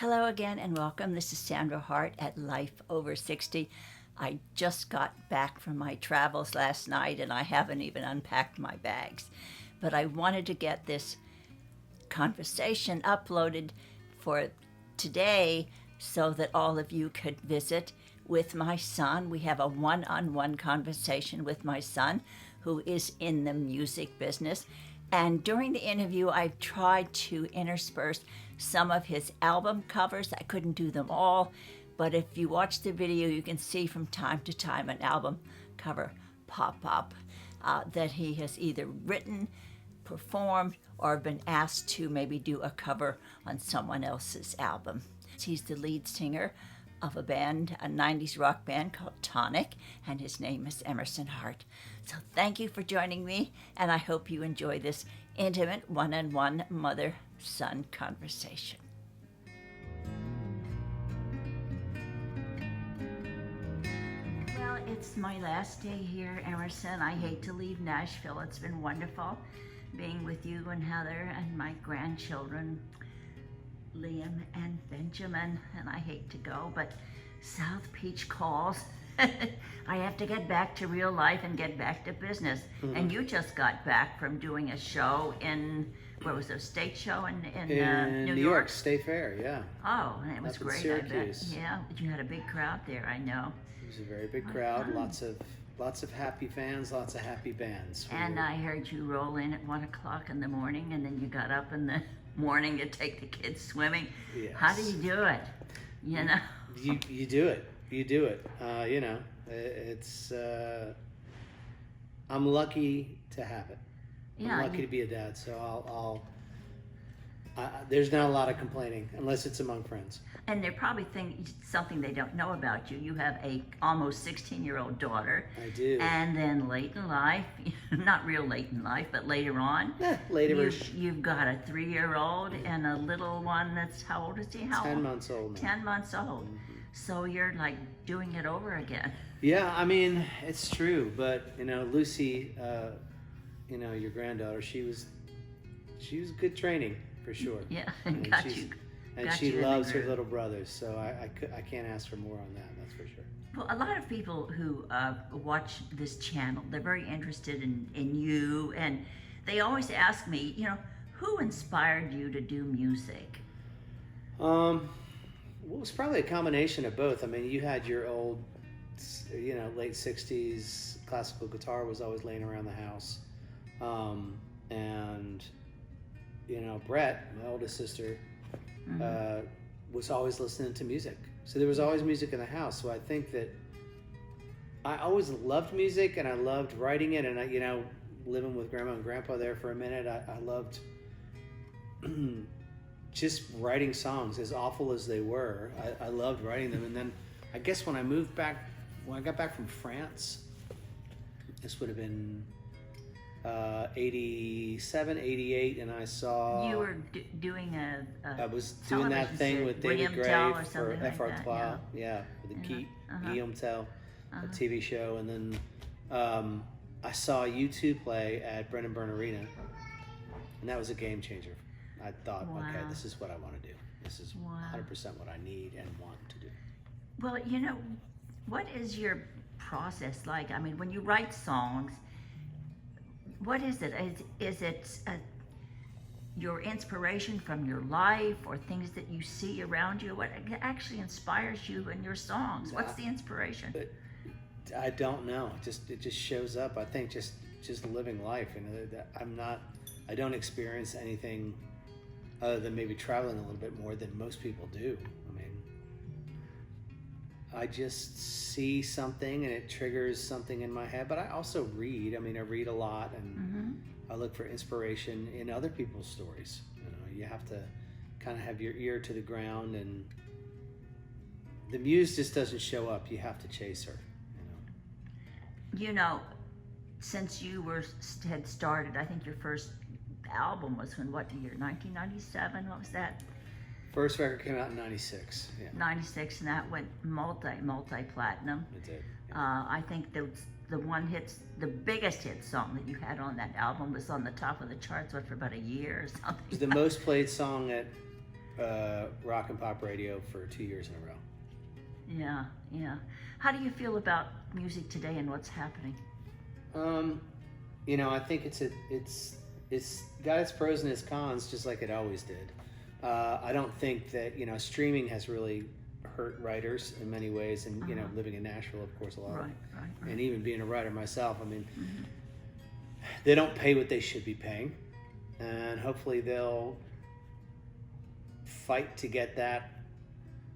Hello again and welcome. This is Sandra Hart at Life Over 60. I just got back from my travels last night and I haven't even unpacked my bags. But I wanted to get this conversation uploaded for today so that all of you could visit with my son. We have a one-on-one conversation with my son, who is in the music business. And during the interview, I've tried to intersperse some of his album covers. I couldn't do them all, but if you watch the video, you can see from time to time an album cover pop up that he has either written, performed, or been asked to maybe do a cover on someone else's album. He's the lead singer of a band, a 90s rock band called Tonic, and his name is Emerson Hart. So thank you for joining me, and I hope you enjoy this intimate one-on-one mother-son conversation. Well, it's my last day here, Emerson. I hate to leave Nashville. It's been wonderful being with you and Heather and my grandchildren, Liam and Benjamin, and I hate to go, but South Beach calls. I have to get back to real life and get back to business. Mm-hmm. And you just got back from doing a show in, where was it, a state show in New York? State Fair, yeah. Oh, and it was great, Syracuse. I bet. Yeah, you had a big crowd there, I know. It was a very big crowd, lots of happy fans, lots of happy bands. And I heard you roll in at 1 o'clock in the morning, and then you got up in the morning to take the kids swimming. Yes. How do you do it? You know? You do it. You do it. It's, I'm lucky to have it. Yeah, I'm lucky to be a dad, so there's not a lot of complaining, unless it's among friends. And they're probably thinking something they don't know about you. You have a almost 16-year-old daughter. I do. And then late in life, not real late in life, but later on, you've got a 3-year-old and a little one that's, how old is he? 10 months old now. 10 months old. Mm-hmm. So you're like doing it over again. Yeah, I mean, it's true, but Lucy, your granddaughter, she was good training for sure. Yeah, and she loves her little brothers, so I can't ask for more on that, that's for sure. Well, a lot of people who watch this channel, they're very interested in you, and they always ask me, who inspired you to do music? Well, it was probably a combination of both. I mean, you had your old, late 60s classical guitar was always laying around the house. And, Brett, my oldest sister, mm-hmm. Was always listening to music. So there was always music in the house. So I think that I always loved music and I loved writing it. And, living with Grandma and Grandpa there for a minute, I loved just writing songs, as awful as they were. I loved writing them. And then I guess when I got back from France, this would have been 87, 88, and I saw... You were doing I was doing that thing with David Gray for FR12, yeah, with the Guillaume Tell, a TV show, and then I saw U2 play at Brennan Byrne Arena, and that was a game changer. I thought, okay, this is what I want to do. This is 100% what I need and want to do. Well, what is your process like? I mean, when you write songs, what is it? Is it your inspiration from your life or things that you see around you? What actually inspires you in your songs? What's the inspiration? I don't know. It just shows up. I think just living life. I don't experience anything other than maybe traveling a little bit more than most people do. I mean, I just see something and it triggers something in my head, but I also read. I mean, I read a lot and mm-hmm. I look for inspiration in other people's stories. You have to kind of have your ear to the ground, and the muse just doesn't show up. You have to chase her. Since you had started, I think your first album was in what year? 1997? What was that? First record came out in 96. Yeah. 96, and that went multi-platinum. It did. Yeah. I think the biggest hit song that you had on that album was on the top of the charts for about a year or something. It was the most played song rock and pop radio for 2 years in a row. Yeah, yeah. How do you feel about music today and what's happening? You know, I think it's got its pros and its cons, just like it always did. I don't think that, you know, streaming has really hurt writers in many ways, and you know, living in Nashville, of course, a lot. Right. And even being a writer myself, I mean, they don't pay what they should be paying, and hopefully they'll fight to get that.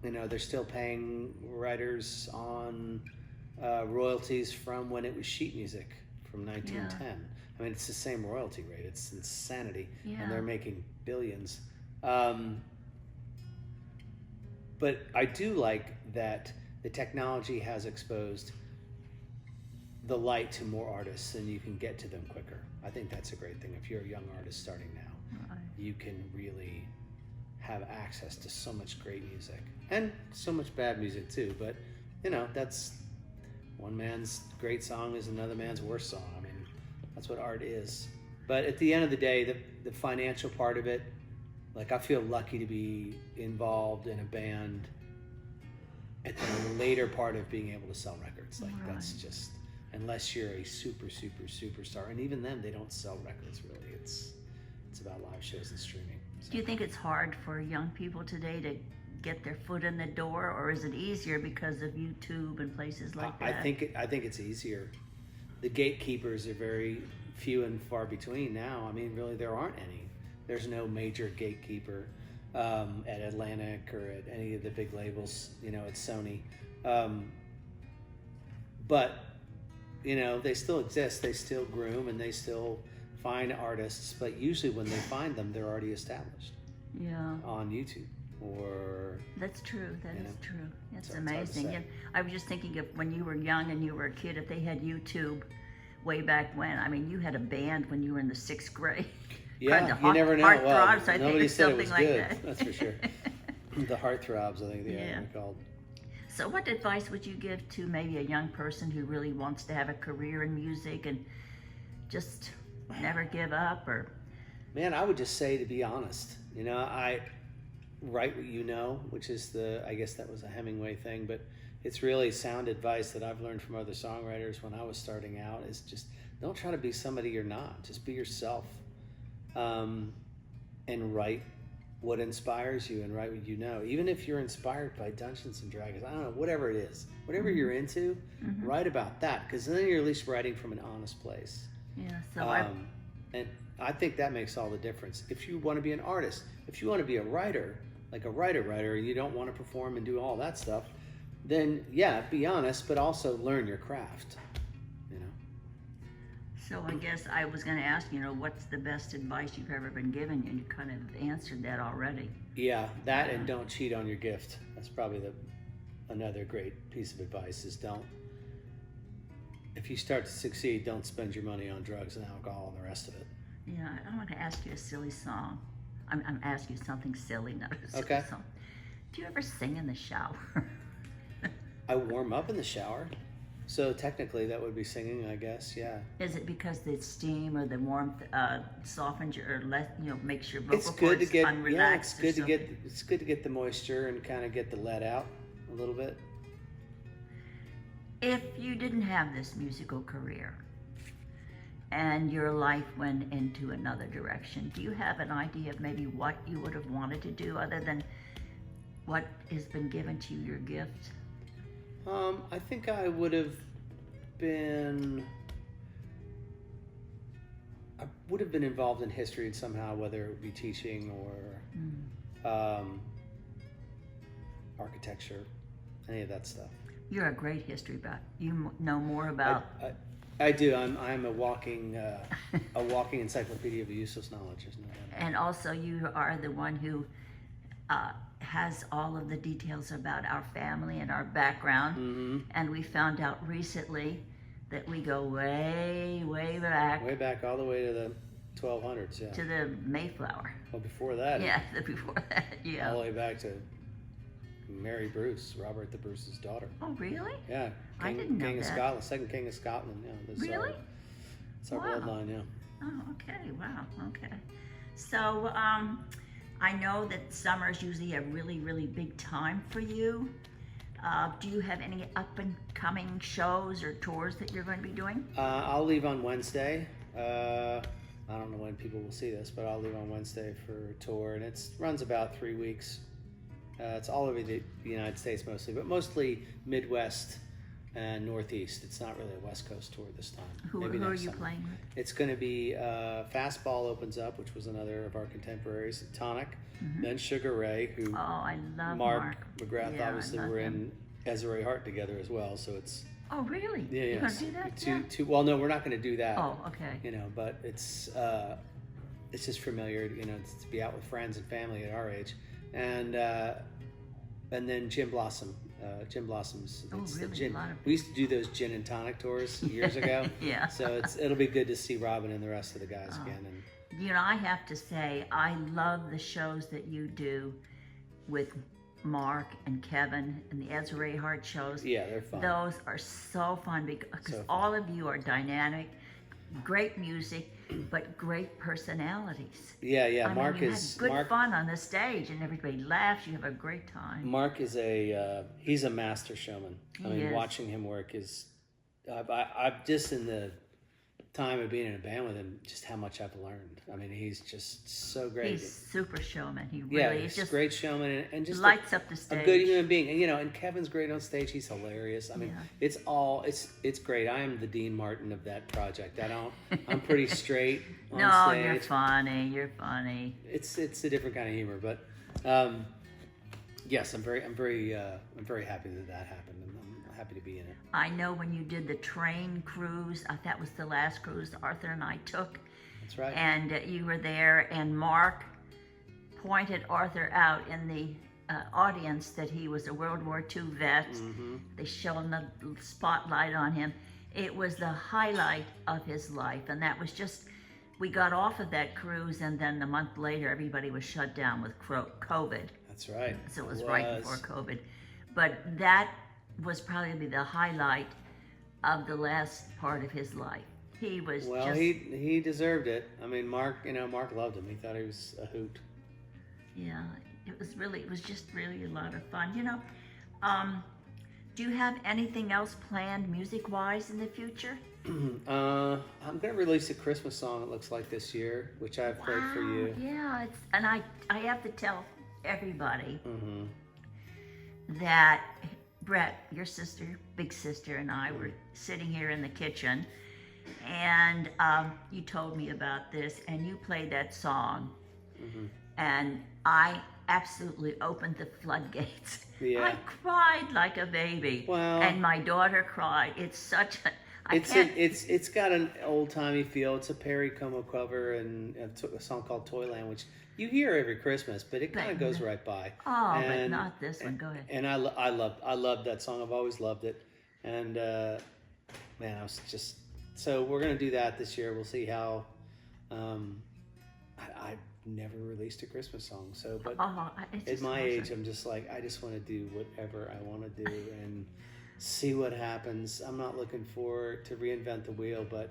You know, they're still paying writers on royalties from when it was sheet music from 1910. Yeah. I mean, it's the same royalty rate. It's insanity, and they're making billions. But I do like that the technology has exposed the light to more artists, and you can get to them quicker. I think that's a great thing. If you're a young artist starting now, you can really have access to so much great music and so much bad music too. But you know, that's one man's great song is another man's worst song. I mean, that's what art is. But at the end of the day, the financial part of it, like, I feel lucky to be involved in a band at the later part of being able to sell records. Like, that's just, unless you're a superstar, and even then, they don't sell records really. It's about live shows and streaming. So. Do you think it's hard for young people today to get their foot in the door, or is it easier because of YouTube and places like that? I think it's easier. The gatekeepers are very few and far between now. I mean, really, there aren't any. There's no major gatekeeper at Atlantic or at any of the big labels, you know, at Sony. But, you know, they still exist. They still groom and they still find artists. But usually when they find them, they're already established. Yeah. On YouTube or... That's true. That is true. It's amazing. And I was just thinking of when you were young and you were a kid, if they had YouTube way back when. I mean, you had a band when you were in the 6th grade. Yeah, you never know. Heartthrobs, I nobody think, said it was like good. That. That's for sure. The Heartthrobs, I think they're called. So what advice would you give to maybe a young person who really wants to have a career in music and just never give up? Or man, I would just say to be honest. You know, I write what you know, which is I guess that was a Hemingway thing, but it's really sound advice that I've learned from other songwriters when I was starting out, is just don't try to be somebody you're not. Just be yourself. And write what inspires you and write what you know. Even if you're inspired by Dungeons and Dragons, I don't know, whatever it is, whatever you're into, write about that, because then you're at least writing from an honest place. Yeah. So and I think that makes all the difference. If you want to be an artist, if you want to be a writer, like a writer, and you don't want to perform and do all that stuff, then yeah, be honest, but also learn your craft. So I guess I was going to ask, you know, what's the best advice you've ever been given? And you kind of answered that already. Yeah, that and don't cheat on your gift. That's probably another great piece of advice is if you start to succeed, don't spend your money on drugs and alcohol and the rest of it. Yeah, I want to ask you a silly song. I'm asking you something silly, not a silly song. Do you ever sing in the shower? I warm up in the shower. So technically that would be singing, I guess, yeah. Is it because the steam or the warmth softens your, or makes your vocal cords unrelaxed? Yeah, it's good to get the moisture and kind of get the lead out a little bit. If you didn't have this musical career and your life went into another direction, do you have an idea of maybe what you would have wanted to do other than what has been given to you, your gift? I think I would have been involved in history somehow, whether it would be teaching or architecture, any of that stuff. You're a great history buff. You know more about. I do. I'm a walking encyclopedia of useless knowledge. Isn't it? And also, you are the one who has all of the details about our family and our background. And we found out recently that we go way back. Way back, all the way to the 1200s, yeah. To the Mayflower. Well, before that. Yeah, before that, yeah. All the way back to Mary Bruce, Robert the Bruce's daughter. Oh, really? Yeah. I didn't know King that. of Scotland, second King of Scotland, yeah. Really? It's our bloodline, yeah. Oh, okay, wow, okay. So, I know that summer is usually a really, really big time for you. Do you have any up and coming shows or tours that you're going to be doing? I'll leave on Wednesday. I don't know when people will see this, but I'll leave on Wednesday for a tour, and it runs about 3 weeks. It's all over the United States mostly, but mostly Midwest and Northeast. It's not really a West Coast tour this time. Who are you playing with? It's going to be Fastball opens up, which was another of our contemporaries, Tonic, then Sugar Ray, who I love Mark McGrath, Yeah, obviously I love we're him. in Sandra Hart together as well, so it's Oh, really? yeah. You're going to do that? Well, no, we're not going to do that. Oh, okay. But it's just familiar, to be out with friends and family at our age, and then Gin Blossom. Gin Blossoms. It's really? the gin. A lot of- We used to do those gin and tonic tours years ago. Yeah. So it'll be good to see Robin and the rest of the guys again. And I have to say, I love the shows that you do with Mark and Kevin and the Ezra Hart shows. yeah, they're fun. Those are so fun because So fun. all of you are dynamic, great music, but great personalities. Yeah. I Mark mean, you is have good fun on the stage, and everybody laughs. You have a great time. Mark is he's a master showman. I mean, is. watching him work is. I've just in the time of being in a band with him, just how much I've learned. I mean, he's just so great. He's super showman. He really he's is just great showman and just lights up the a stage. good human being. And and Kevin's great on stage. He's hilarious. I mean, Yeah. it's great. I am the Dean Martin of that project. I'm pretty straight on No, stage. you're funny. You're funny. It's a different kind of humor, but yes, I'm very happy that happened, and I'm happy to be in it. I know when you did the train cruise, that was the last cruise Arthur and I took, That's right. and you were there, and Mark pointed Arthur out in the audience that he was a World War II vet. They shone the spotlight on him. It was the highlight of his life, and that was just, we got off of that cruise, and then a month later, everybody was shut down with COVID. That's right. So it was right before COVID. But that was probably the highlight of the last part of his life. He was he deserved it. I mean, Mark loved him. He thought he was a hoot. Yeah, it was just really a lot of fun. Do you have anything else planned music-wise in the future? I'm gonna release a Christmas song. It looks like this year, which I've played for you. Yeah, and I have to tell everybody that Brett, your sister, big sister, and I were sitting here in the kitchen, and you told me about this, and you played that song, and I absolutely opened the floodgates. Yeah. I cried like a baby, Well- and my daughter cried. It's such a It's got an old timey feel. It's a Perry Como cover and a song called Toyland, which you hear every Christmas, but it kind of goes right by. Oh, but not this one. Go ahead. And I loved that song. I've always loved it. And man, I was just so we're gonna do that this year. We'll see how. I never released a Christmas song, so but at my age, I'm just like I just want to do whatever I want to do and see what happens. I'm not looking to reinvent the wheel, but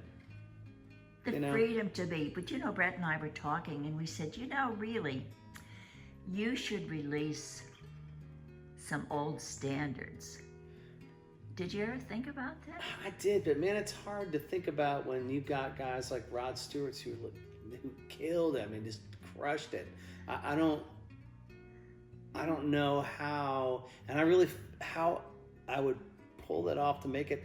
the freedom to be. But Brett and I were talking, and we said, really, you should release some old standards. Did you ever think about that? I did, but man, it's hard to think about when you've got guys like Rod Stewart who killed him and just crushed it. I don't know how, and how I would pull that off to make it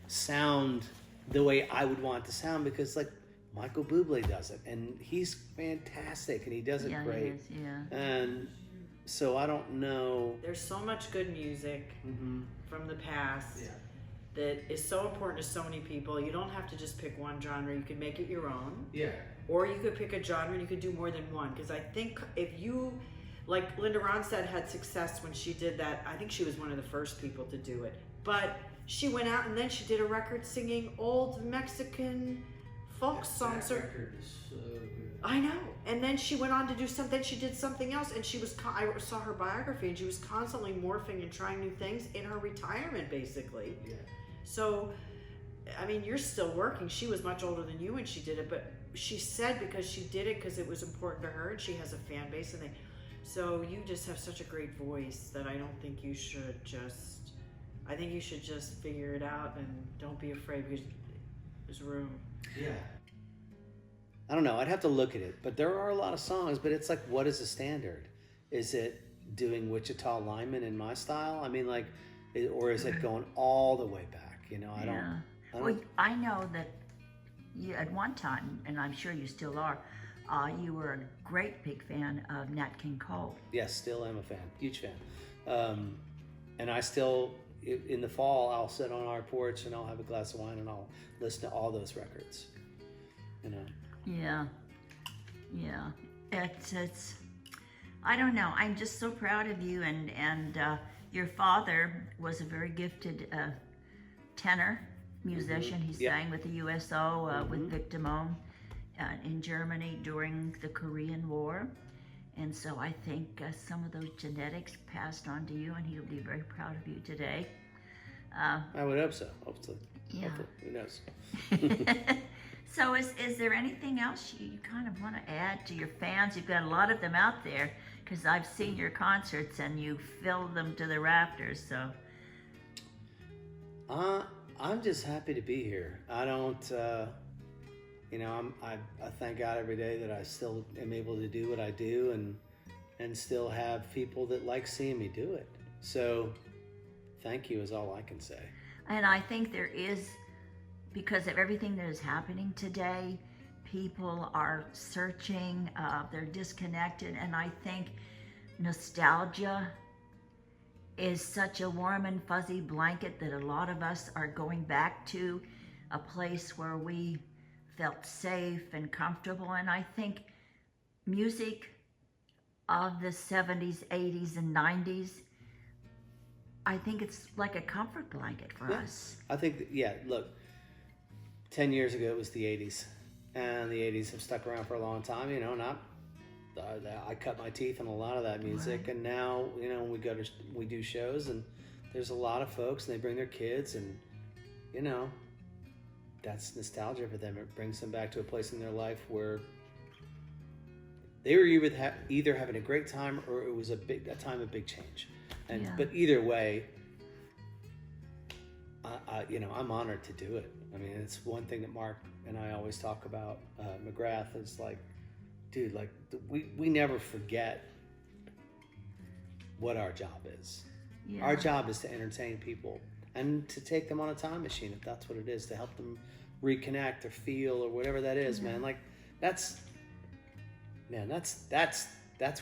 sound the way I would want it to sound, because like Michael Bublé does it, and he's fantastic, and he does it great. He is, yeah. And so I don't know. There's so much good music from the past that is so important to so many people. You don't have to just pick one genre. You could make it your own. Yeah. Or you could pick a genre and you could do more than one. Because I think if you, like Linda Ronstadt had success when she did that. I think she was one of the first people to do it. But she went out and then she did a record singing old Mexican folk songs. That record is so good. I know. And then she went on to do something. Then she did something else, and she was. I saw her biography, and she was constantly morphing and trying new things in her retirement, basically. Yeah. So, I mean, you're still working. She was much older than you when she did it, but she said because she did it because it was important to her and she has a fan base, and so you just have such a great voice that I don't think you should just, I think you should just figure it out and don't be afraid because there's room. Yeah. I don't know. I'd have to look at it, but there are a lot of songs. But it's like, what is the standard? Is it doing Wichita Lineman in my style? I mean, like, or is it going all the way back? You know, I don't. Well, I know that you at one time, and I'm sure you still are. You were a great big fan of Nat King Cole. Yes, still am a fan, huge fan. And I still, in the fall, I'll sit on our porch and I'll have a glass of wine and I'll listen to all those records. You know. Yeah. It's. I don't know. I'm just so proud of you, and your father was a very gifted tenor musician. He sang with the USO with Vic Damone in Germany during the Korean War, and so I think some of those genetics passed on to you, and he'll be very proud of you today. I would hope so. Hopefully. Yeah. Who knows? So is there anything else you kind of want to add to your fans? You've got a lot of them out there, because I've seen your concerts and you fill them to the rafters. So I'm just happy to be here. I don't, you know, I thank God every day that I still am able to do what I do and still have people that like seeing me do it. So thank you is all I can say. And I think there is, because of everything that is happening today, people are searching, they're disconnected, and I think nostalgia is such a warm and fuzzy blanket that a lot of us are going back to, a place where we felt safe and comfortable. And I think music of the 70s, 80s, and 90s, I think it's like a comfort blanket for us. I think, look, 10 years ago it was the 80s, and the 80s have stuck around for a long time, you know, and I cut my teeth on a lot of that music, right. And now, you know, we do shows, and there's a lot of folks, and they bring their kids, and, you know, that's nostalgia for them. It brings them back to a place in their life where they were either having a great time or it was a time of big change. And but either way, you know, I'm honored to do it. I mean, it's one thing that Mark and I always talk about. McGrath is like, dude, like we never forget what our job is. Yeah. Our job is to entertain people and to take them on a time machine, if that's what it is, to help them reconnect or feel or whatever that is, man. Like that's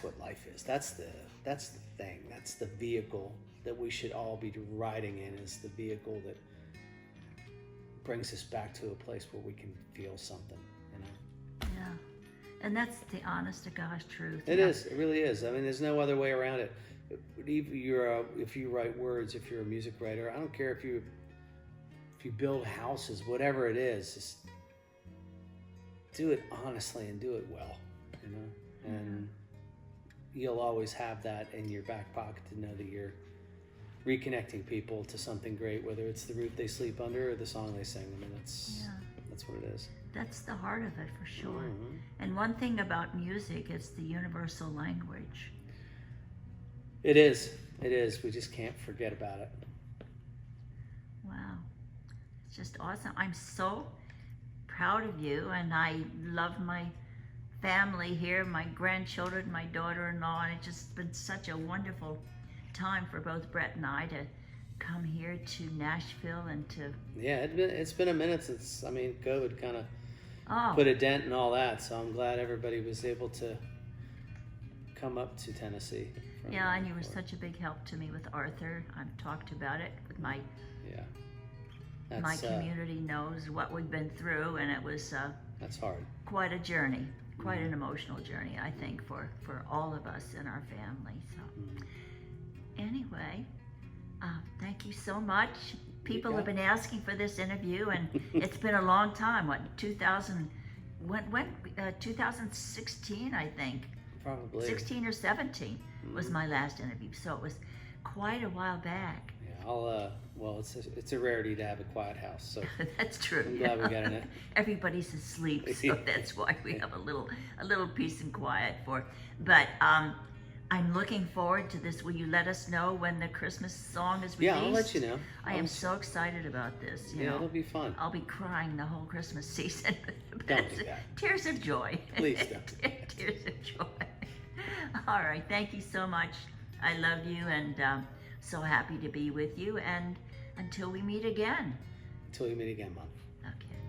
what life is. That's the thing. That's the vehicle that we should all be riding in, is the vehicle that brings us back to a place where we can feel something, you know? Yeah. And that's the honest to gosh truth. It is. It really is. I mean, there's no other way around it. If you write words, if you're a music writer, I don't care if you build houses, whatever it is, just do it honestly and do it well, you know? And you'll always have that in your back pocket to know that you're reconnecting people to something great, whether it's the roof they sleep under or the song they sing. I mean, that's what it is. That's the heart of it, for sure. Mm-hmm. And one thing about music, it's the universal language. It is. It is. We just can't forget about it. Wow. It's just awesome. I'm so proud of you, and I love my family here, my grandchildren, my daughter-in-law, and it's just been such a wonderful time for both Brett and I to come here to Nashville and to... Yeah, it's been a minute since, I mean, COVID kind of put a dent in all that, so I'm glad everybody was able to come up to Tennessee. Yeah, and you were such a big help to me with Arthur. I've talked about it with my... Yeah. My community knows what we've been through, and it was... that's hard. Quite a journey, quite an emotional journey, I think, for all of us in our family. So, anyway, thank you so much. People have been asking for this interview, and it's been a long time. What, 2016, I think. Probably. 16 or 17 was my last interview, so it was quite a while back. Yeah. I'll. Well, it's a rarity to have a quiet house, so That's true. I'm glad we got in it. Everybody's asleep, so that's why we have a little peace and quiet for. But I'm looking forward to this. Will you let us know when the Christmas song is released? Yeah, I'll let you know. I am so excited about this. You Yeah, know, it'll be fun. I'll be crying the whole Christmas season. Don't do that. Tears of joy. Please don't. Tears of joy. All right, thank you so much. I love you and so happy to be with you. And until we meet again. Until we meet again, Mom. Okay.